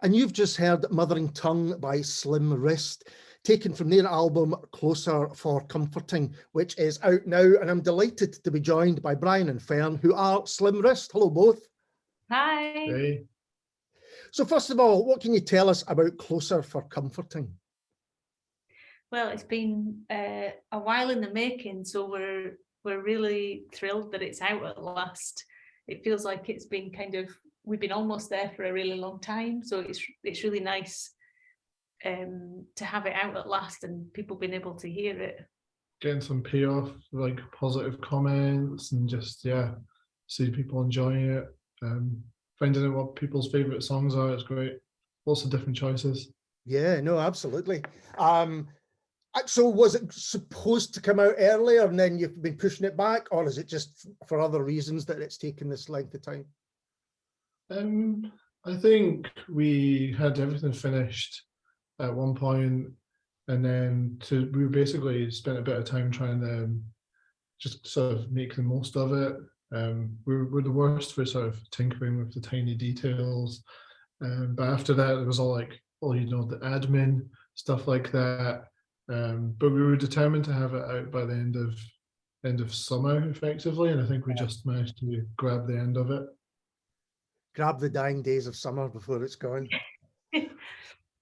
And you've just heard Mothering Tongue by Slim Wrist, taken from their album Closer for Comforting, which is out now. And I'm delighted to be joined by Brian and Fern, who are Slim Wrist. Hello, both. Hi. Hey. So first of all, what can you tell us about Closer for Comforting? Well, it's been a while in the making, so we're really thrilled that it's out at last. It feels like it's been we've been almost there for a really long time, so it's really nice to have it out at last and people being able to hear it. Getting some payoff, like positive comments, and just see people enjoying it. Finding out what people's favourite songs are, it's great. Lots of different choices. Yeah, no, absolutely. So was it supposed to come out earlier and then you've been pushing it back, or is it just for other reasons that it's taken this length of time? I think we had everything finished at one point, and then we basically spent a bit of time trying to just sort of make the most of it. We're the worst for sort of tinkering with the tiny details, but after that it was all like, the admin stuff like that. But we were determined to have it out by the end of summer, effectively, and I think we just managed to grab the end of it. Grab the dying days of summer before it's gone.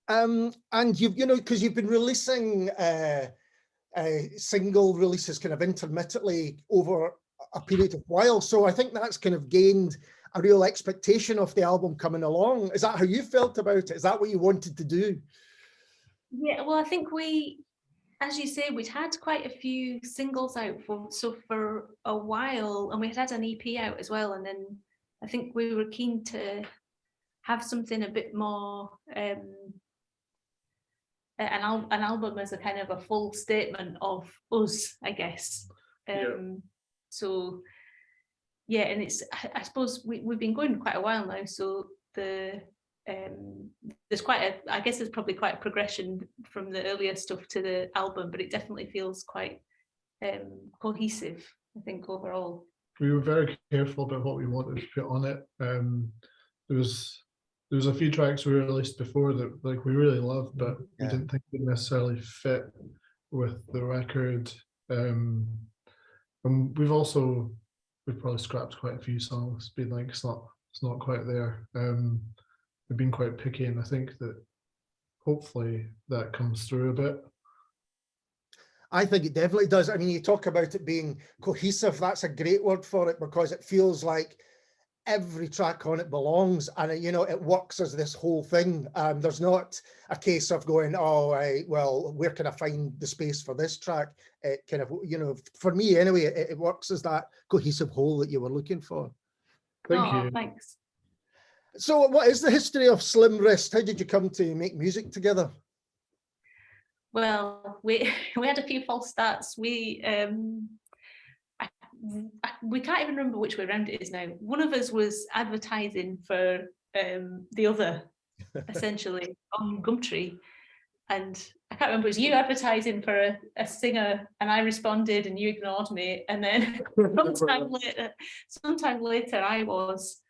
And because you've been releasing single releases kind of intermittently over a period of while, so I think that's kind of gained a real expectation of the album coming along. Is that how you felt about it? Is that what you wanted to do? Yeah, well, I think we, as you say, we'd had quite a few singles out for a while, and we had an EP out as well, and then I think we were keen to have something a bit more an album as a kind of a full statement of us, I guess. So yeah, and it's, I suppose we've been going quite a while now, so there's probably quite a progression from the earlier stuff to the album, but it definitely feels quite cohesive, I think, overall. We were very careful about what we wanted to put on it. There was a few tracks we released before that we really loved, but we didn't think would necessarily fit with the record. And we've probably scrapped quite a few songs, being like it's not quite there. We've been quite picky, and I think that hopefully that comes through a bit. I think it definitely does. I mean, you talk about it being cohesive. That's a great word for it, because it feels like every track on it belongs, and it works as this whole thing. There's not a case of going, where can I find the space for this track? It kind of, for me anyway, it works as that cohesive whole that you were looking for. Thank you. Thanks. So what is the history of Slim Wrist? How did you come to make music together? Well, we had a few false starts. We can't even remember which way around it is now. One of us was advertising for the other, essentially, on Gumtree. And I can't remember, it was you advertising for a singer, and I responded and you ignored me. And then sometime later I was.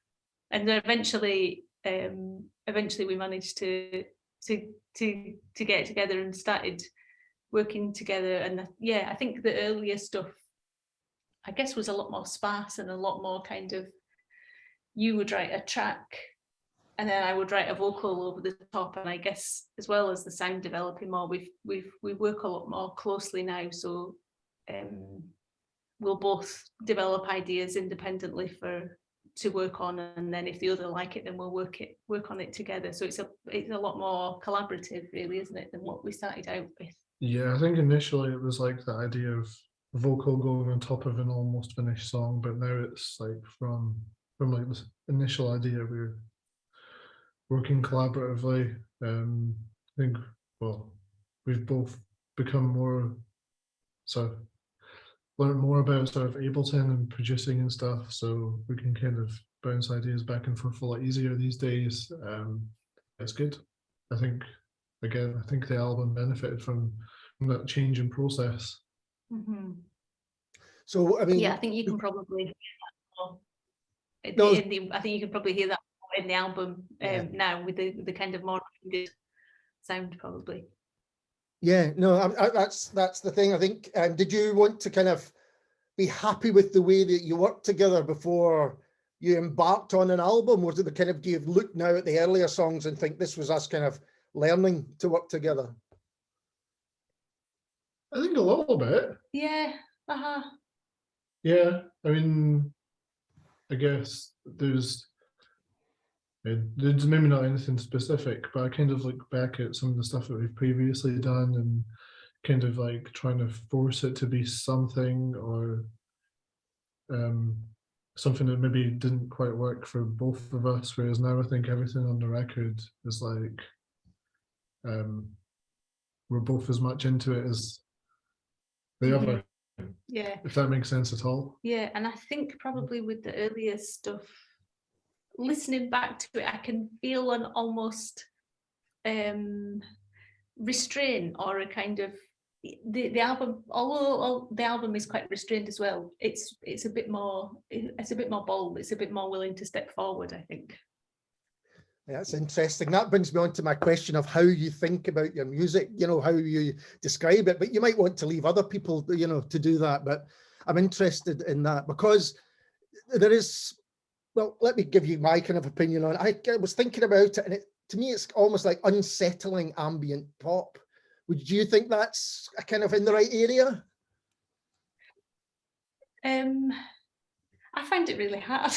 And then eventually we managed to get it together and started working together. And I think the earlier stuff, I guess, was a lot more sparse and a lot more kind of, you would write a track and then I would write a vocal over the top, and I guess as well as the sound developing more, we work a lot more closely now, so we'll both develop ideas independently to work on, and then if the other like it, then we'll work on it together. So it's a lot more collaborative, really, isn't it, than what we started out with? Yeah, I think initially it was like the idea of vocal going on top of an almost finished song, but now it's like from like this initial idea, we're working collaboratively. I think, we've both become more learn more about sort of Ableton and producing and stuff, so we can kind of bounce ideas back and forth a lot easier these days. It's good. I think the album benefited from that change in process. Mm-hmm. So I mean, I think you can probably hear that more. I think you can probably hear that more in the album now with the kind of more rounded sound, probably. Yeah, no, that's the thing. I think. Did you want to kind of be happy with the way that you worked together before you embarked on an album? Was it the kind of, do you look now at the earlier songs and think this was us kind of learning to work together? I think a little bit. Yeah. Yeah, I mean, I guess there's maybe not anything specific, but I kind of look back at some of the stuff that we've previously done and kind of like trying to force it to be something, or something that maybe didn't quite work for both of us, whereas now I think everything on the record is like we're both as much into it as the other. Yeah. If that makes sense at all. Yeah, and I think probably with the earlier stuff, listening back to it, I can feel an almost restraint, or a kind of the album, although the album is quite restrained as well, it's a bit more bold, it's a bit more willing to step forward, I think. Yeah, that's interesting. That brings me on to my question of how you think about your music, how you describe it, but you might want to leave other people, to do that. But I'm interested in that because there is, well, let me give you my kind of opinion on it. I was thinking about it, and to me, it's almost like unsettling ambient pop. Would you think that's kind of in the right area? I find it really hard.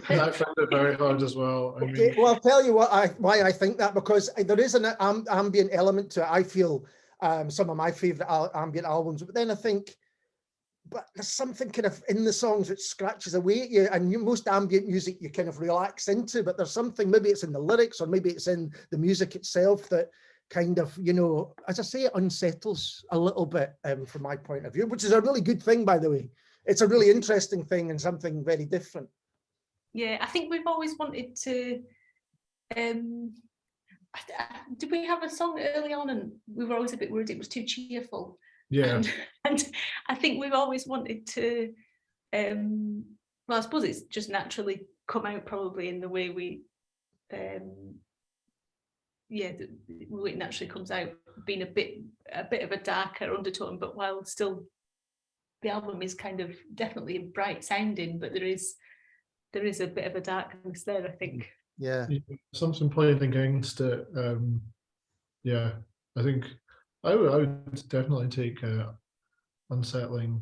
I find it very hard as well. I mean, Well, I'll tell you why I think that, because there is an ambient element to it. I feel some of my favorite ambient albums, but then I think, but there's something kind of in the songs that scratches away at you, and most ambient music you kind of relax into, but there's something, maybe it's in the lyrics or maybe it's in the music itself, that kind of, as I say, it unsettles a little bit from my point of view, which is a really good thing, by the way. It's a really interesting thing and something very different. Yeah, I think we've always wanted to. Did we have a song early on and we were always a bit worried it was too cheerful? yeah. And I think we've always wanted to. Well, I suppose it's just naturally come out probably in the way we. It naturally comes out being a bit of a darker undertone, but while still the album is kind of definitely bright sounding, but there is a bit of a darkness there, I think. Yeah. Something playing against it. Yeah, I think I would definitely take unsettling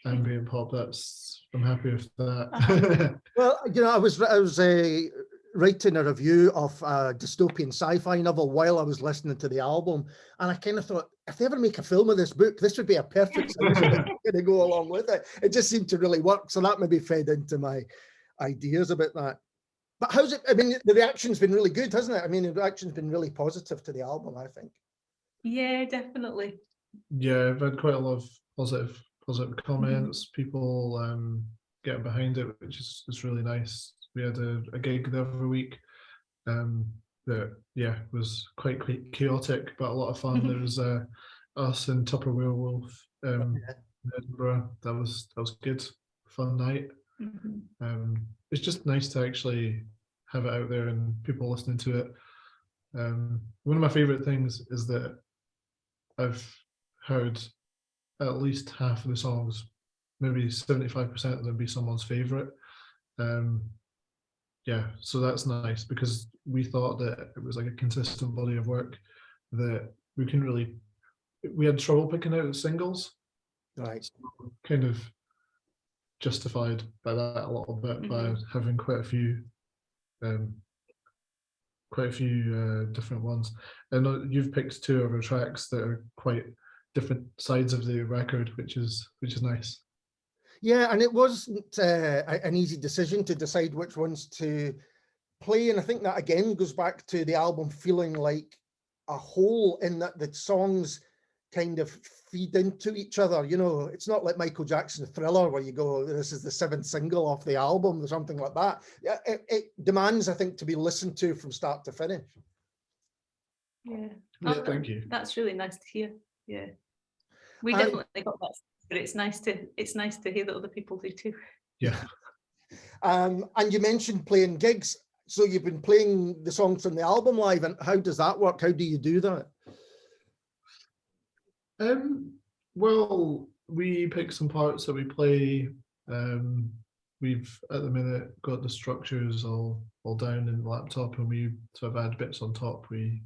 ambient pop. I'm happy with that. Well, I was writing a review of a dystopian sci-fi novel while I was listening to the album, and I kind of thought, if they ever make a film of this book, this would be a perfect soundtrack to go along with it. It just seemed to really work, so that maybe fed into my ideas about that. But how's it? I mean, the reaction's been really good, hasn't it? I mean, the reaction's been really positive to the album, I think. Yeah, definitely. Yeah, I've had quite a lot of positive comments, people getting behind it, which is really nice. We had a gig the other week that was quite chaotic but a lot of fun. There was us and Tupper Werewolf in Edinburgh. That was good, fun night. It's just nice to actually have it out there and people listening to it. One of my favorite things is that I've heard at least half of the songs, maybe 75% of them, be someone's favorite. So that's nice, because we thought that it was like a consistent body of work that we had trouble picking out singles. Right. So kind of justified by that a little bit by having quite a few different ones. And you've picked two of our tracks that are quite different sides of the record, which is nice. Yeah, and it wasn't an easy decision to decide which ones to play, and I think that again goes back to the album feeling like a whole, in that the songs kind of feed into each other. It's not like Michael Jackson Thriller where you go, this is the 7th single off the album or something like that. It demands, I think, to be listened to from start to finish. Yeah. Thank you. That's really nice to hear. Yeah, we definitely got that, but it's nice to hear that other people do too. Yeah. And you mentioned playing gigs. So you've been playing the songs from the album live, and how does that work? How do you do that? Well, we pick some parts that we play. We've at the minute got the structures all down in the laptop, and we sort of add bits on top. We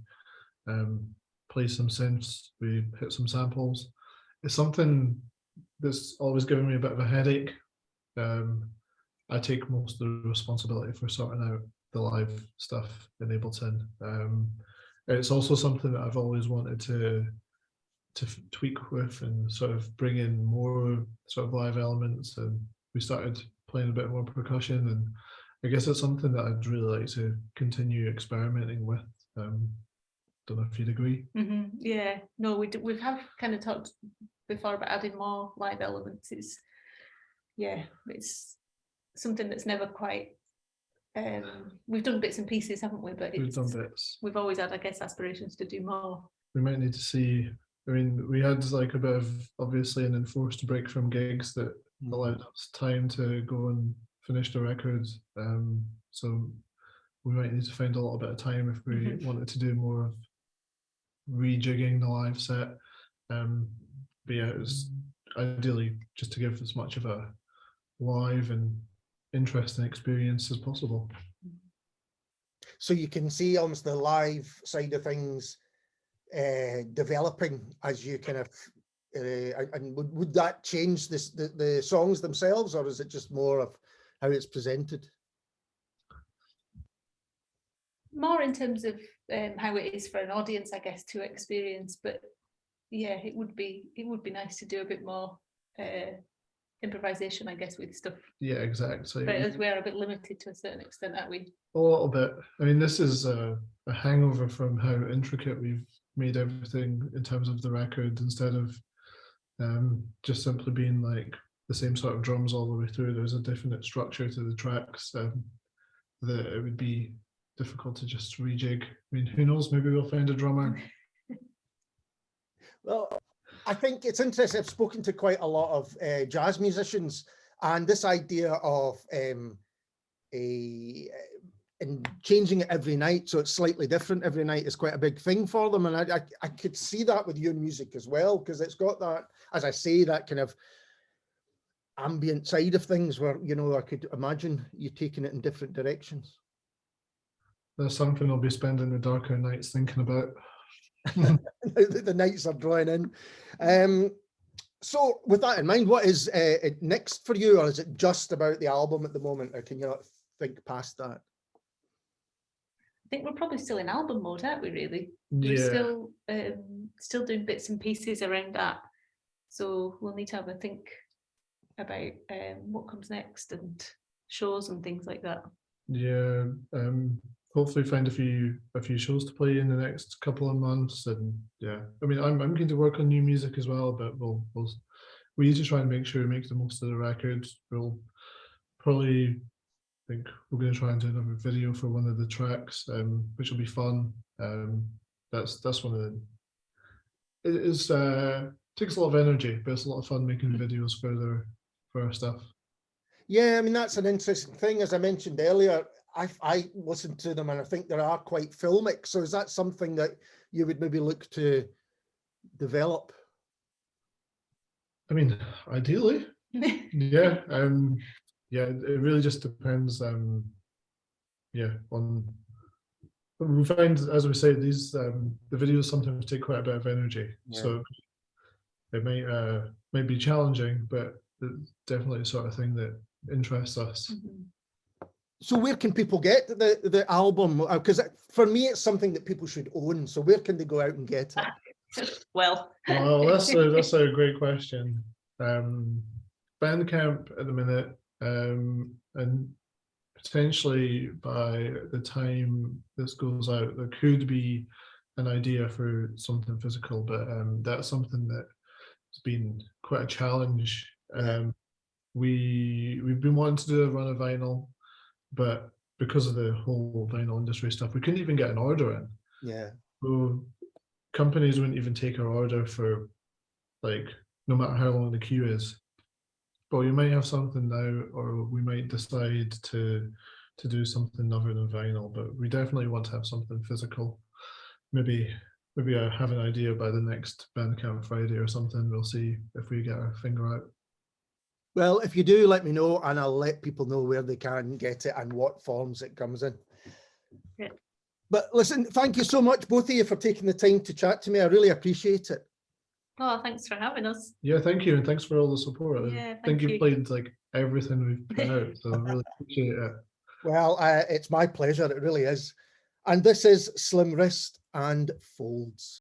play some synths, we hit some samples. It's something that's always given me a bit of a headache. I take most of the responsibility for sorting out the live stuff in Ableton. It's also something that I've always wanted to tweak with and sort of bring in more sort of live elements, and we started playing a bit more percussion, and I guess it's something that I'd really like to continue experimenting with. Don't know if you'd agree. Yeah, no, we have kind of talked before about adding more live elements. It's something that's never quite we've done bits and pieces, haven't we? But We've done bits. We've always had, I guess, aspirations to do more. We might need to see. I mean, we had like a bit of obviously an enforced break from gigs that allowed us time to go and finish the record. So we might need to find a little bit of time if we wanted to do more of rejigging the live set. But yeah, it was ideally just to give as much of a live and interesting experience as possible. So you can see almost the live side of things developing as you kind of and would that change the songs themselves, or is it just more of how it's presented? More in terms of how it is for an audience, I guess, to experience. But yeah, it would be nice to do a bit more improvisation, I guess, with stuff. Yeah, exactly. But as we are a bit limited to a certain extent, aren't we? A little bit. I mean, this is a hangover from how intricate we've made everything in terms of the record, instead of just simply being like the same sort of drums all the way through. There's a definite structure to the tracks that it would be difficult to just rejig. I mean, who knows, maybe we'll find a drummer. Well, I think it's interesting. I've spoken to quite a lot of jazz musicians, and this idea of in changing it every night, so it's slightly different every night, is quite a big thing for them. And I could see that with your music as well, because it's got that, as I say, that kind of ambient side of things where, you know, I could imagine you taking it in different directions. That's something I'll be spending the darker nights thinking about. The nights are drawing in. So with that in mind, what is next for you, or is it just about the album at the moment, or can you not think past that? I think we're probably still in album mode, aren't we, really? Yeah. We're still doing bits and pieces around that. So we'll need to have a think about what comes next and shows and things like that. Yeah. Hopefully find a few shows to play in the next couple of months, and yeah, I mean, I'm going to work on new music as well, but we need to try and make sure we make the most of the record. We'll probably think we're going to try and do another video for one of the tracks, which will be fun. That's one of the. It is takes a lot of energy, but it's a lot of fun making videos for our stuff. Yeah, I mean, that's an interesting thing. As I mentioned earlier, I listened to them and I think they are quite filmic. So is that something that you would maybe look to develop? I mean, ideally, yeah. Yeah, it really just depends. Yeah, on we find, as we say, these the videos sometimes take quite a bit of energy, so it might be challenging, but it's definitely the sort of thing that interests us. So where can people get the album? Because for me, it's something that people should own. So where can they go out and get it? Well, that's a great question. Bandcamp at the minute, and potentially by the time this goes out, there could be an idea for something physical, but that's something that's been quite a challenge. We've been wanting to do a run of vinyl, but because of the whole vinyl industry stuff, we couldn't even get an order in. Yeah. So companies wouldn't even take our order for, like, no matter how long the queue is. But we might have something now, or we might decide to to do something other than vinyl, but we definitely want to have something physical. Maybe I have an idea by the next Bandcamp Friday or something. We'll see if we get our finger out. Well, if you do, let me know, and I'll let people know where they can get it and what forms it comes in. Yeah. But listen, thank you so much, both of you, for taking the time to chat to me. I really appreciate it. Oh, thanks for having us. Yeah, thank you, and thanks for all the support. Yeah, I think thank you've you. played like everything we've put out, so I really appreciate it. Well, it's my pleasure. It really is. And this is Slim Wrist and Folds.